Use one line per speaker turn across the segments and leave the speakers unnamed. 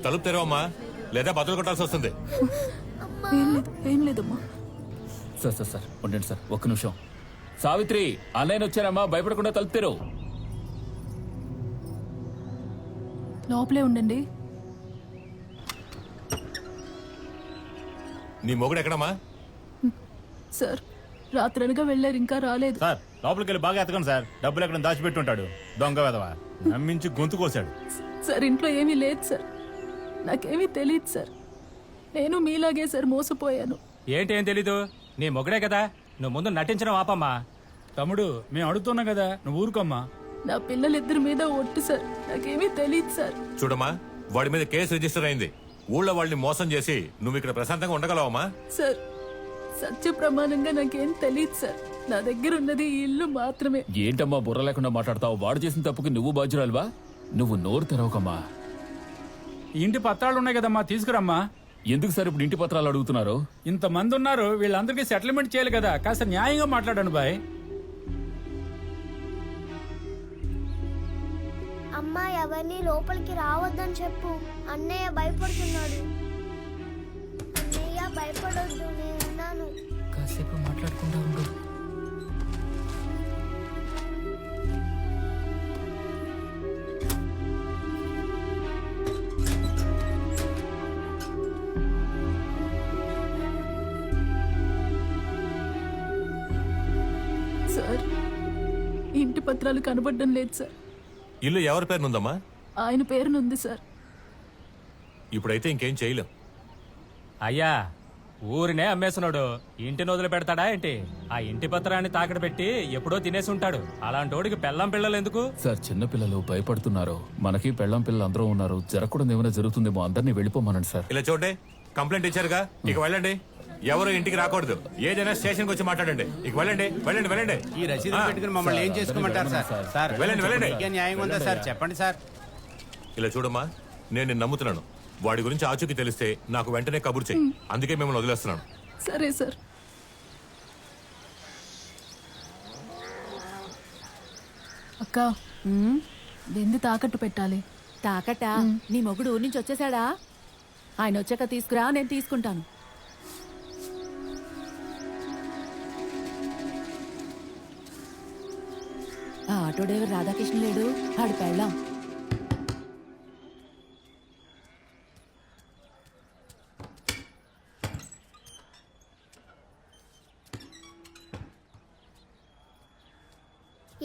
తలుపు తెరవమ్మా, లేదా బదులు కొట్టాల్సి వస్తుంది.
ఏం లేదమ్మా.
సార్ సార్ సార్ ఉండండి సార్, ఒక్క నిమిషం. సావిత్రి, అన్నయ్య వచ్చారమ్మా, భయపడకుండా తలుపు తెరవు.
లోపలే ఉండండి.
నీ మొగుడు ఎక్కడమ్మా?
సార్ రాత్రనగా వెళ్ళారు, ఇంకా రాలేదు.
సార్ లోపలికి వెళ్ళి బాగా ఎతకండి సార్, డబ్బులు ఎక్కడ దాచిపెట్టుంటాడు దొంగ వెధవ. నమ్మించి గొంతు కోసాడు.
సార్ ఇంట్లో ఏమీ లేదు సార్, నాకేమీ తెలియదు సార్. నేను మీలాగే సార్ మోసపోయాను.
ఏంటి ఏం తెలీదు? నీ మొగుడే కదా, నువ్వు ముందు నటించడం ఆపమ్మా.
తమ్ముడు మేము అడుగుతున్నాం కదా, నువ్వు ఊరుకోమ్మా.
నా పిల్లలిద్దరి మీద ఒట్టు సార్, నాకేమీ తెలియదు సార్.
చూడమ్మా, వాడి మీద కేసు రిజిస్టర్ అయింది. ఊళ్ళో వాళ్ళని మోసం చేసి నువ్వు ఇక్కడ ప్రశాంతంగా ఉండగలవమ్మా?
సార్ సత్య ప్రమాణంగా నాకేం తెలియదు సార్. నా దగ్గర ఉన్నది ఈ ఇల్లు మాత్రమే.
ఏంటమ్మా బుర్ర లేకుండా మాట్లాడతావు? వాడు చేసిన తప్పుకి నువ్వు బాధ్యురాలువా? నువ్వు నోరు తెరవకమ్మా.
ఇంటి పత్రాలు ఉన్నాయి కదమ్మా, తీసుకురమ్మా.
ఎందుకు సార్ ఇప్పుడు ఇంటి పత్రాలు అడుగుతున్నారు?
ఇంతమంది ఉన్నారు, వీళ్ళందరికీ సెటిల్మెంట్ చేయాలి కదా, కాస్త న్యాయంగా మాట్లాడండి బాయ్.
అమ్మా ఎవరిని లోపలికి రావద్దని చెప్పు, అన్నయ్య భయపడుతున్నాడు. అన్నయ్య భయపడొద్దు, నేనున్నాను.
కాసేపు మాట్లాడకుండా ఉండు. సార్ ఇంటి పత్రాలు కనబడడం లేదు సార్.
ఇల్లు ఎవరి పేరునుందమ్మా?
ఆయన పేరునుంది సార్.
ఇప్పుడైతే ఇంకేం చేయలేం.
అయ్యా, ఊరినే అమ్మేస్తున్నాడు, ఇంటిని వదిలి పెడతాడా ఏంటి? ఆ ఇంటి పత్రాన్ని తాకడ పెట్టి ఎప్పుడో తినేసి ఉంటాడు. అలాంటోడికి పెళ్ళం పిల్లలు ఎందుకు?
సార్ చిన్నపిల్లలు భయపడుతున్నారు, మనకి పెళ్ళం పిల్లలు అందరూ ఉన్నారు, జరగకూడదు ఏమైనా జరుగుతుందేమో, అందరినీ వెళ్ళిపోమనండి సార్.
ఇలా చూడండి, కంప్లైంట్ ఇచ్చారుగా, ఇక వెళ్ళండి. ఎవరు ఇంటికి రాకూడదు. ఏదైనా స్టేషన్కి వచ్చి మాట్లాడండి. ఇక వెళ్ళండి వెళ్ళండి వెళ్ళండి.
ఈ రసీదు పెట్టుకుని మమ్మల్ని ఏం చేసుకోమంటారు సార్? సార్
వెళ్ళండి వెళ్ళండి.
మీకే న్యాయం ఉందా సార్? చెప్పండి సార్.
ఇలా చూడమ్మా, నేను నిన్ను నమ్ముతున్నాను. వాడి గురించి ఆచూకీ తెలిస్తే నాకు వెంటనే కబురు చెయ్యి. అందుకే మిమ్మల్ని వదిలేస్తున్నాను.
సరే సార్. అక్క వెంది తాకట్టు పెట్టాలి.
తాకట? నీ మొగుడు ఊరి నుంచి వచ్చేసాడా? ఆయన వచ్చాక తీసుకురా, నేను తీసుకుంటాను. ఆ ఆటో డ్రైవర్ రాధాకృష్ణ లేడు, ఆడి పెళ్ళాం.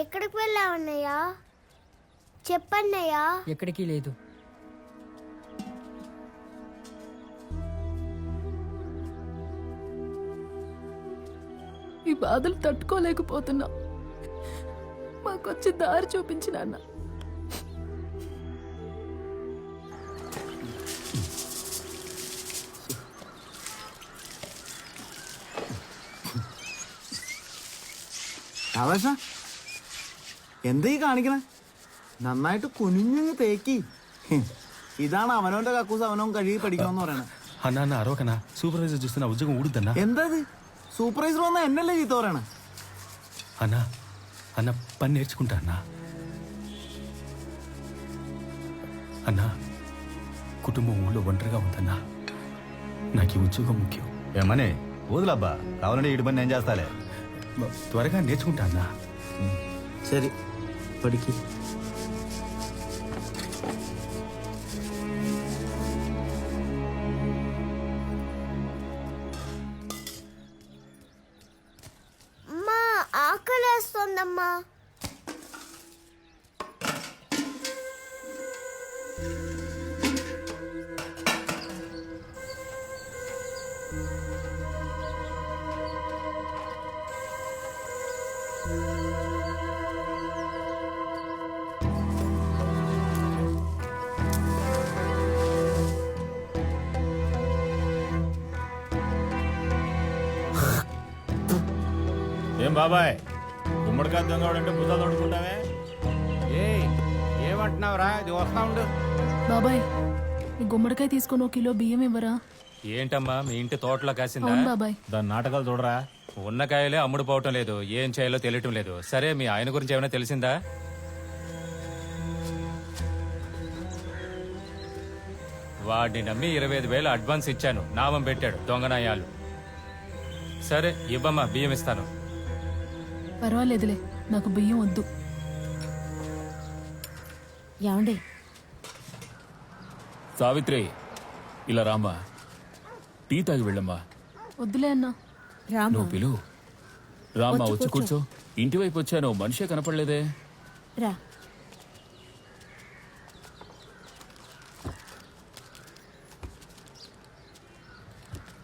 ఎక్కడికి వెళ్ళావన్నయ్యా? చెప్పన్నయ్యా.
ఎక్కడికి లేదు.
ఈ బాధలు తట్టుకోలేకపోతున్నా. మాకొచ్చి దారి చూపించిన అన్న.
എന്തീ കാണിക്കണേ? നന്നായിട്ട് കുനിഞ്ഞു തേക്കി. ഇതാണ് അവനവന്റെ കക്കൂസ് അവനവൻ കഴുകി പഠിക്കണമെന്ന് പറയണേ.
అన్న అరవకనా, సూపర్వైజర్ చూస్తే నా ఉద్యోగం ఊడుద్దన్నా.
എന്താ సూపర్వైజర్ వన్నా എന്നല്ലേ ചീത്ത പറയണേ?
అన్నా అన్న పని నేర్చుకుంటా అన్నా. అన్నా కుటుంబం ఊళ్ళో ఒంటరిగా ఉందన్నా, నాకు ఈ ఉద్యోగం ముఖ్యం.
ఏమని వదులబ్బా, కావాలంటే ఇటు పని నేను చేస్తాలే.
త్వరగా నేర్చుకుంటా అన్నా.
ശരി പഠിക്ക്.
అమ్మా ఆకలేస్తోందమ్మా.
ఏం బాబాయ్, గుమ్మడికాయ దొంగవాడంటే బుద్ధ తోడుకుంటావే?
ఏమంటున్నావురా? ఇది వస్తా ఉండు.
బాబాయ్ ఈ గుమ్మడికాయ తీసుకొని 1 కిలో బియ్యం ఇవ్వరా?
ఏంటమ్మా, మీ ఇంటి తోటలో కాసిందా?
అవును బాబాయ్.
దాని నాటకాలు చూడరా.
ఉన్న కాయలే అమ్ముడు పోవటం లేదు, ఏం చేయాలో తెలియటం లేదు. సరే, మీ ఆయన గురించి ఏమైనా తెలిసిందా? వాడిని నమ్మి 25,000 అడ్వాన్స్ ఇచ్చాను. నామం పెట్టాడు దొంగనాయాలు. సరే ఇవ్వమ్మా, బియ్యం ఇస్తాను.
పర్వాలేదులే, నాకు బియ్యం వద్దు.
ఏమండి
సావిత్రి, ఇలా రామ్మా, టీ తాగి వెళ్ళమ్మా.
వద్దులే అన్నా.
రామా
నువ్వు పిలు. రామ్మా,
వచ్చి
వచ్చి కూర్చో. ఇంటి వైపు వచ్చాను, మనిషే కనపడలేదే.
రా.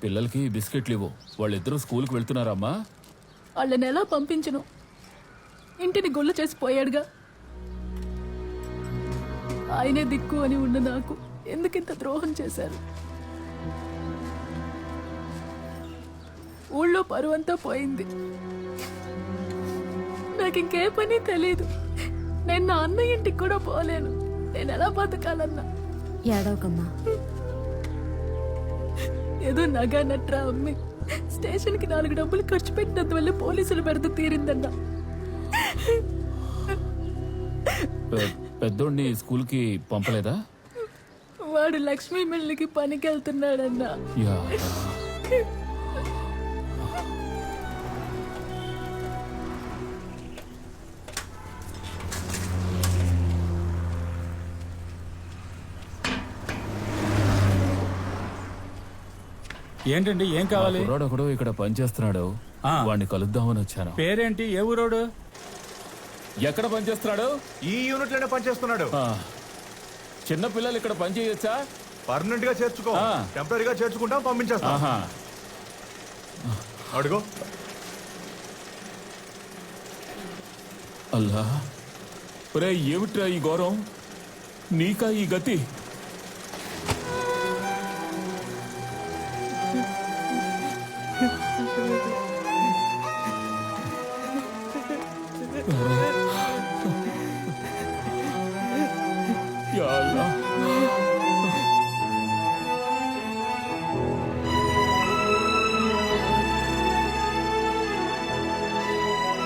పిల్లలకి బిస్కెట్లు ఇవ్వు. వాళ్ళిద్దరూ స్కూల్కి వెళ్తున్నారమ్మా.
వాళ్ళని ఎలా పంపించను? ఇంటిని గొల్లు చేసి పోయాడుగా. ఆయనే దిక్కు అని ఉన్న నాకు ఎందుకింత ద్రోహం చేశారు? ఊళ్ళో పరువంతా పోయింది. నాకు ఇంకే పని తెలీదు. నేను నా అన్న ఇంటికి కూడా పోలేను. నేను ఎలా బతకాలన్నా?
ఏడవకమ్మా.
ఏదో నగా నట్రా అమ్మి స్టేషన్కి 4 డబ్బులు ఖర్చు పెట్టినందువల్ల పోలీసులు పెడితే తీరిందన్నా.
పెద్దోడిని స్కూల్కి పంపలేదా?
వాడు లక్ష్మీ మిల్లికి పనికి వెళ్తున్నాడన్నా.
యా.
ఏంటండి, ఏం కావాలి?
కుర్రాడు ఒకడు ఇక్కడ పనిచేస్తున్నాడు.
ఆ.
వాడిని కలుద్దామని వచ్చాను.
పేరేంటి? ఏ ఊరోడు?
ఎక్కడ పనిచేస్తున్నాడు?
ఈ యూనిట్ లోనే పనిచేస్తున్నాడు.
చిన్న పిల్లలు ఇక్కడ పని చేయొచ్చా?
పర్మనెంట్ గా చేర్చుకో.
ఆ.
టెంపరీగా చేర్చుకుంటాం, పంపించేస్తాం.
ఆహా.
అడుగు.
అల్లా, ఒరే ఏమిట్రా ఈ ఘోరం? నీకా ఈ గతి? యా అల్లా.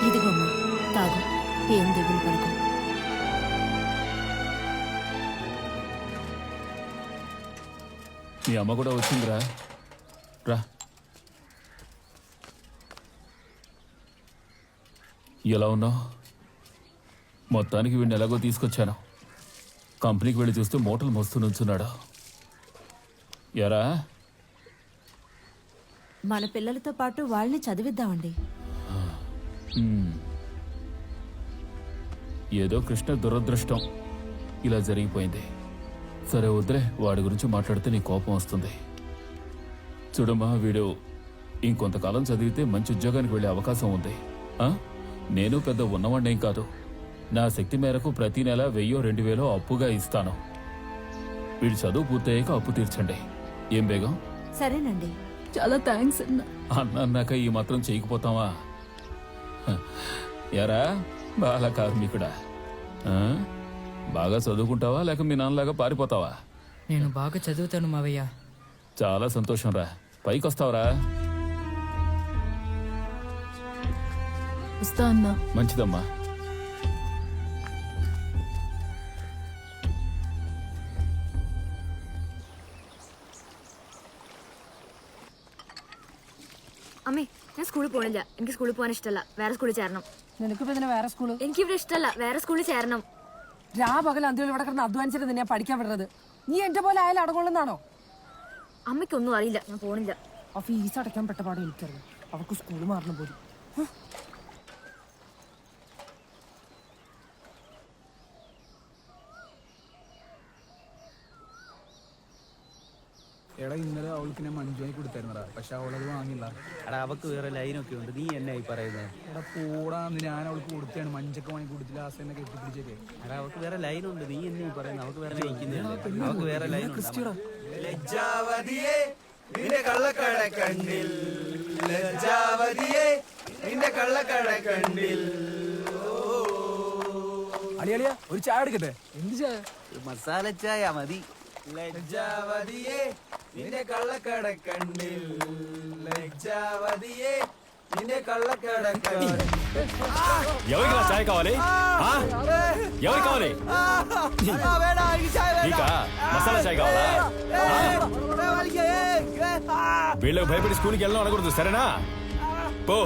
ఇదిగోమ్మా, తాగు. ఏం దిగులు పడుకో.
మీ అమ్మ కూడా వచ్చిందిరా. రా. ఎలా ఉన్నావు? మొత్తానికి వీడిని ఎలాగో తీసుకొచ్చాను. కంపెనీకి వెళ్ళి చూస్తే మూటలు మోస్తూ నుంచున్నాడు. ఎరా,
మన పిల్లలతో పాటు వాళ్ళని చదివిద్దామండి.
ఏదో కృష్ణ దురదృష్టం ఇలా జరిగిపోయింది. సరే వద్దులే, వాడి గురించి మాట్లాడితే నీ కోపం వస్తుంది. చూడమ్మా, వీడు ఇంకొంతకాలం చదివితే మంచి ఉద్యోగానికి వెళ్ళే అవకాశం ఉంది. నేను పెద్ద ఉన్నవాడినేం కాదు. నా శక్తి మేరకు ప్రతి నెల 1000-2000 అప్పుగా ఇస్తాను. వీడి చదువు పూర్తయ్యాక అప్పు తీర్చండి. ఏం బేగం?
సరేనండి.
చాలా థ్యాంక్స్ అన్నా.
అన్నాక ఈ మాత్రం చేయకపోతావా? ఎరా బాల కార్మికుడా, బాగా చదువుకుంటావా లేక మీ నాన్నలాగా పారిపోతావా?
నేను బాగా చదువుతాను మావయ్య.
చాలా సంతోషం రా. పైకి వస్తావరా?
వస్తా అన్నా.
మంచిదమ్మా.
അമ്മേ ഞാൻ സ്കൂളിൽ പോണില്ല. എനിക്ക് സ്കൂളിൽ പോകാൻ ഇഷ്ടമല്ല. വേറെ സ്കൂളിൽ ചേരണം.
നിനക്ക് പിന്നെ വേറെ സ്കൂള്?
എനിക്കിവിടെ ഇഷ്ടമല്ല. വേറെ സ്കൂളിൽ ചേരണം.
രാപകൽ അന്ത്യത്തിൽ ഇവിടെ കിടന്ന് അധ്വാനിച്ചിട്ട് നിന്നെ പഠിക്കാൻ വിടുന്നത്. നീ എന്റെ പോലെ ആയാലും അടങ്ങുള്ളതാണോ?
അമ്മയ്ക്കൊന്നും അറിയില്ല. ഞാൻ പോണില്ല.
ആ ഫീസ് അടയ്ക്കാൻ പെട്ടപാട് എനിക്കറിയാം. അവർക്ക് സ്കൂള് മാറണം പോലും.
എടാ, ഇന്നലെ അവൾക്ക് ഞാൻ മഞ്ജുവായി കൊടുത്തായിരുന്നടാ, പക്ഷെ അവളത് വാങ്ങില്ല.
എടാ, അവക്ക് വേറെ ലൈനൊക്കെ ഉണ്ട്. നീ എന്നായി പറയുന്നത്?
എടാ പോടാന്ന്, ഞാൻ അവൾക്ക് കൊടുത്താണ്. മഞ്ചൊക്കെ വാങ്ങി കൊടുത്തില്ല. ആസ എന്നെ കെട്ടിപ്പിടിച്ചേക്കെ.
എടാ, അവക്ക് വേറെ ലൈനുണ്ട്. നീ എന്നായി പറയുന്നത്? അവക്ക് വേറെ അവക്ക് വേറെ ലൈൻ.
ലജ്ജാവതിയേ നിന്റെ കള്ളക്കട കണ്ണിൽ, ലജ്ജാവതിയേ നിന്റെ കള്ളക്കട കണ്ണിൽ. അളിയളിയ ഒരു ചായ എടുക്കട്ടെ? എന്ത് ചായ?
മസാല ചായ മതി.
ലജ്ജാവതിയേ നിന്റെ കള്ളക്കട കണ്ണിൽ, ലജ്ജാവതിയേ నిన్నే కళ్ళకడకడి.
ఎవరికి చాయ్ కావాలి? ఎవరికి కావాలి? నీకా మసాలా చాయ్ కావాలా?
వీళ్ళకి భయపడి స్కూల్కి వెళ్ళడం అనకూడదు సరేనా పో